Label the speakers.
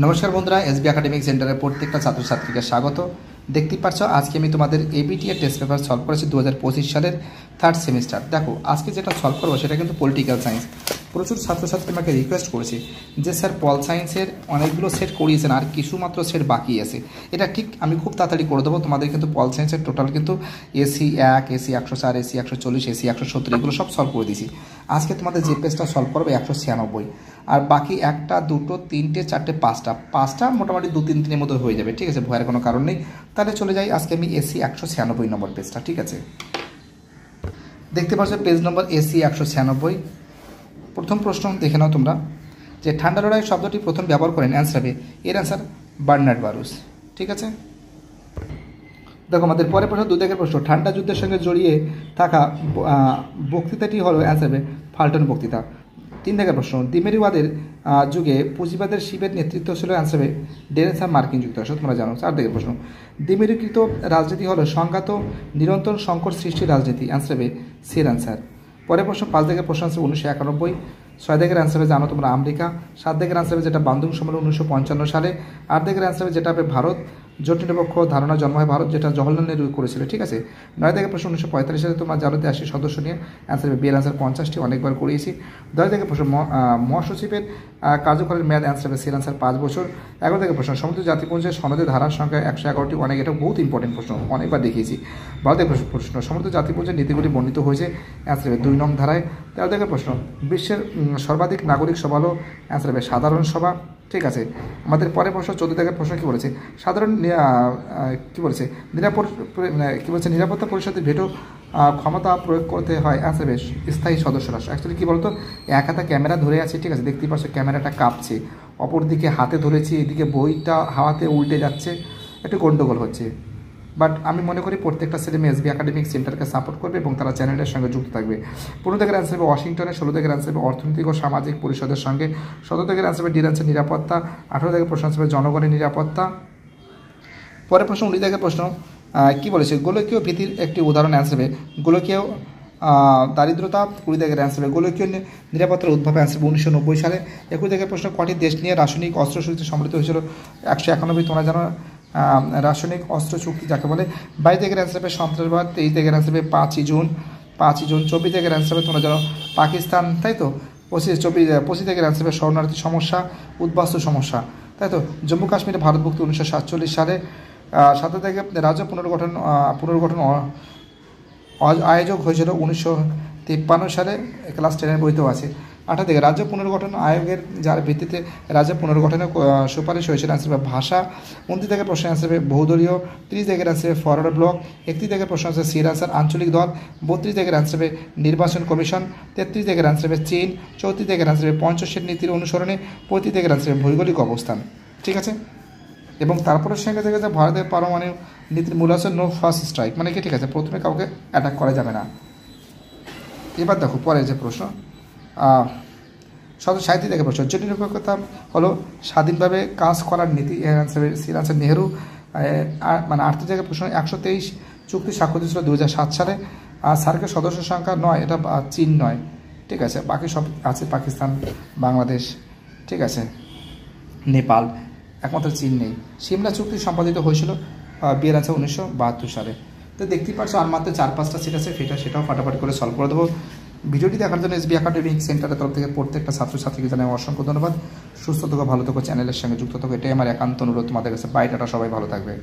Speaker 1: নমস্কার বন্ধুরা, SB academic সেন্টারের প্রত্যেকটা ছাত্রছাত্রীকে স্বাগত। দেখতেই পাচ্ছ আজকে আমি তোমাদের এবিটি এর টেস্ট পেপার সলভ করেছি 2025 সালের থার্ড সেমিস্টার। দেখো আজকে যেটা সলভ করবো সেটা কিন্তু পলিটিক্যাল সায়েন্স। প্রচুর ছাত্রছাত্রী আমাকে রিকোয়েস্ট করেছে যে স্যার পল সায়েন্সের অনেকগুলো সেট করিয়েছেন, আর কিছু মাত্র সেট বাকি আছে। এটা ঠিক আমি খুব তাড়াতাড়ি করে দেবো। তোমাদের কিন্তু পল সায়েন্সের টোটাল কিন্তু এসি 1, এসি 104, এসি 140, এসি 170 এগুলো সব সলভ করে দিয়েছি। আজকে তোমাদের যে পেজটা সলভ করবে 196, আর বাকি 1, 2, 3, 4, 5টা মোটামুটি 2-3 দিনের মধ্যে হয়ে যাবে। ঠিক আছে, ভয়ের কোনো কারণ নেই। তাহলে চলে যাই আজকে আমি এসি 196 নম্বর পেজটা। ঠিক আছে, দেখতে পাচ্ছ পেজ নম্বর এসি 196। প্রথম প্রশ্ন দেখে নাও তোমরা, যে ঠান্ডা লড়াই শব্দটি প্রথম ব্যবহার করেন, অ্যান্সার হবে এর অ্যান্সার বার্নার্ড বারুস। ঠিক আছে, দেখো আমাদের পরে প্রশ্ন 2 দাগের প্রশ্ন, ঠান্ডা যুদ্ধের সঙ্গে জড়িয়ে থাকা বক্তৃতাটি হলো, অ্যান্সার হবে ফাল্টন বক্তৃতা। 3 দাগের প্রশ্ন, দ্বিমেরুবাদের যুগে পুঁজিবাদের শিবের নেতৃত্ব ছিল, অ্যান্সার হবে ডেরেন্সার মার্কিন যুক্তরাষ্ট্র, তোমরা জানো। 4 দাগের প্রশ্ন, দ্বিমেরুকৃত রাজনীতি হলো সংঘাত নিরন্তর সংকট সৃষ্টির রাজনীতি, অ্যান্সার হবে সির অ্যান্সার। পরের প্রশ্ন 5 দাগের প্রশ্ন আছে 1991। 6 দাগের অ্যান্সার হবে জানো তোমরা আমেরিকা। 7 দাগের অ্যান্সার হবে যেটা বান্দুং সম্মেলন 1955 সালে। 8 দাগের অ্যান্সার হবে যেটা হবে ভারত জোট নিরপেক্ষ ধারণা জন্ম হয় ভারত, যেটা জওহরলাল নেহরু করেছিল। ঠিক আছে, 9 দাগের প্রশ্ন 1945 সালে তোমরা জানো 83 সদস্য নিয়ে, অ্যান্সার হবে বিয়ের অ্যান্সার 50টি, অনেকবার করিয়েছি। 10 দাগের প্রশ্ন মহাসচিবের কার্যকালের মেয়াদ, অ্যান্সার হবে সির অ্যান্সার 5 বছর। 11 দাগের প্রশ্ন সমুদ্র জাতিপুঞ্জের সনদের ধারার সংখ্যা 111টি, অনেক, এটা বহুত ইম্পর্টেন্ট প্রশ্ন, অনেকবার দেখিয়েছি। 12 দাগের প্রশ্ন সমুদ্র জাতিপুঞ্জের নীতিগুলি বর্ণিত হয়েছে, অ্যান্সার হবে 2 নং ধারায়। 13 দাগের প্রশ্ন বিশ্বের সর্বাধিক নাগরিক সভা হলো, অ্যান্সার হবে সাধারণ সভা। ঠিক আছে, আমাদের পরে প্রশ্ন 14 দাগের প্রশ্ন কী বলেছে, সাধারণ কী বলেছে নিরাপত্তা পরিষদের ভেটো ক্ষমতা প্রয়োগ করতে হয়, অ্যান্সার হবে স্থায়ী সদস্য রাষ্ট্র। অ্যাকচুয়ালি কী বলতো, এক হাতে ক্যামেরা ধরে আছে, ঠিক আছে, দেখতেই পাচ্ছ ক্যামেরাটা কাঁপছে, অপর দিকে হাতে ধরেছি, এদিকে বইটা হাওয়াতে উল্টে যাচ্ছে, একটু গণ্ডগোল হচ্ছে। বাট আমি মনে করি প্রত্যেকটা ছেলে মেয়ে এসবি একাডেমিক সেন্টারকে সাপোর্ট করবে এবং তারা চ্যানেলের সঙ্গে যুক্ত থাকবে। 15 দাগের অ্যান্সার হবে ওয়াশিংটনে। 16 দাগের অ্যান্সার হবে অর্থনৈতিক ও সামাজিক পরিষদের সঙ্গে। 17 দাগের অ্যান্সার হবে ডিরান্সের নিরাপত্তা। 18 দাগের প্রশ্ন হবে জনগণের নিরাপত্তা। পরের প্রশ্ন 19 দাগের প্রশ্ন কী বলেছে, গোলকীয় ভীতির একটি উদাহরণ, অ্যান্সার হবে গোলকীয় দারিদ্রতা। 20 দাগের অ্যান্সার হবে গোলকীয় নিরাপত্তার উদ্ভব, অ্যান্সার হবে 1990 সালে। 21 দাগের প্রশ্ন কটি দেশ নিয়ে রাসায়নিক অস্ত্র চুক্তি সম্মিলিত হয়েছিল, 191, তোমরা জানো রাসায়নিক অস্ত্র চুক্তি যাকে বলে। 22 দাগের অ্যান্সার হবে সন্ত্রাসবাদ। 23 দাগের অ্যান্সার হবে 5ই জুন। 24 দাগের অ্যান্সার হবে তোমরা জানো পাকিস্তান, তাই তো। 25 দাগের অ্যান্সার হবে শরণার্থী সমস্যা, উদ্বাস্তু সমস্যা, তাই তো। জম্মু কাশ্মীরে ভারতভুক্তি 1947 সালে। 7 দাগে রাজ্য পুনর্গঠন আয়োজক হয়েছিল 1953 সালে, ক্লাস 10-এর বইতেও আছে। 8 দাগে রাজ্য পুনর্গঠন আয়োগের যার ভিত্তিতে রাজ্য পুনর্গঠনের সুপারিশ হয়েছিল, অ্যান্সার হবে ভাষা। 29 দাগের প্রশ্ন অ্যান্সার হবে বহুদলীয়। 30 দাগের অ্যান্সার হবে ফরওয়ার্ড ব্লক। 31 দাগের প্রশ্ন আছে সির অ্যান্সার আঞ্চলিক দল। 32 দাগের অ্যান্সার হবে নির্বাচন কমিশন। 33 দাগের অ্যান্সার হবে চীন। 34 দাগের অ্যান্সার হবে পঞ্চশের নীতির অনুসরণে। 35 দাগের অ্যান্সার হবে ভৌগোলিক অবস্থান। ঠিক আছে, এবং তারপরের সঙ্গে দেখা যায় ভারতের পারমাণবিক নীতির মূল আছে নো ফার্স্ট স্ট্রাইক, মানে কি, ঠিক আছে, প্রথমে কাউকে অ্যাটাক করা যাবে না। এবার দেখো পরে যে প্রশ্ন 37 দাগের প্রশ্ন, জোট নিরপেক্ষতা হলো স্বাধীনভাবে কাজ করার নীতি, সির অ্যান্সার নেহেরু। মানে 38 দাগের প্রশ্ন 123 চুক্তি স্বাক্ষরিত ছিল 2007 সালে। আর সার্কের সদস্য সংখ্যা 9, এটা চীন নয়। ঠিক আছে, বাকি সব আছে পাকিস্তান, বাংলাদেশ, ঠিক আছে, নেপাল, একমাত্র চীন নেই। সিমলা চুক্তি সম্পাদিত হয়েছিল বিয়ের আছে 1972 সালে। তো দেখতেই পাচ্ছ আর মাত্র 4-5টা সিট আছে, সেটাও ফাটাফাটি করে সলভ করে দেবো। ভিডিওটি দেখার জন্য এসবি একাডেমিক সেন্টারের তরফ থেকে প্রত্যেকটা ছাত্রছাত্রীকে জানাই অসংখ্য ধন্যবাদ। সুস্থ থাকো, ভালো থাকো, চ্যানেলের সঙ্গে যুক্ত থাকো, এটাই আমার একান্ত অনুরোধ তোমাদের কাছে। বাই টাটা, সবাই ভালো থাকবে।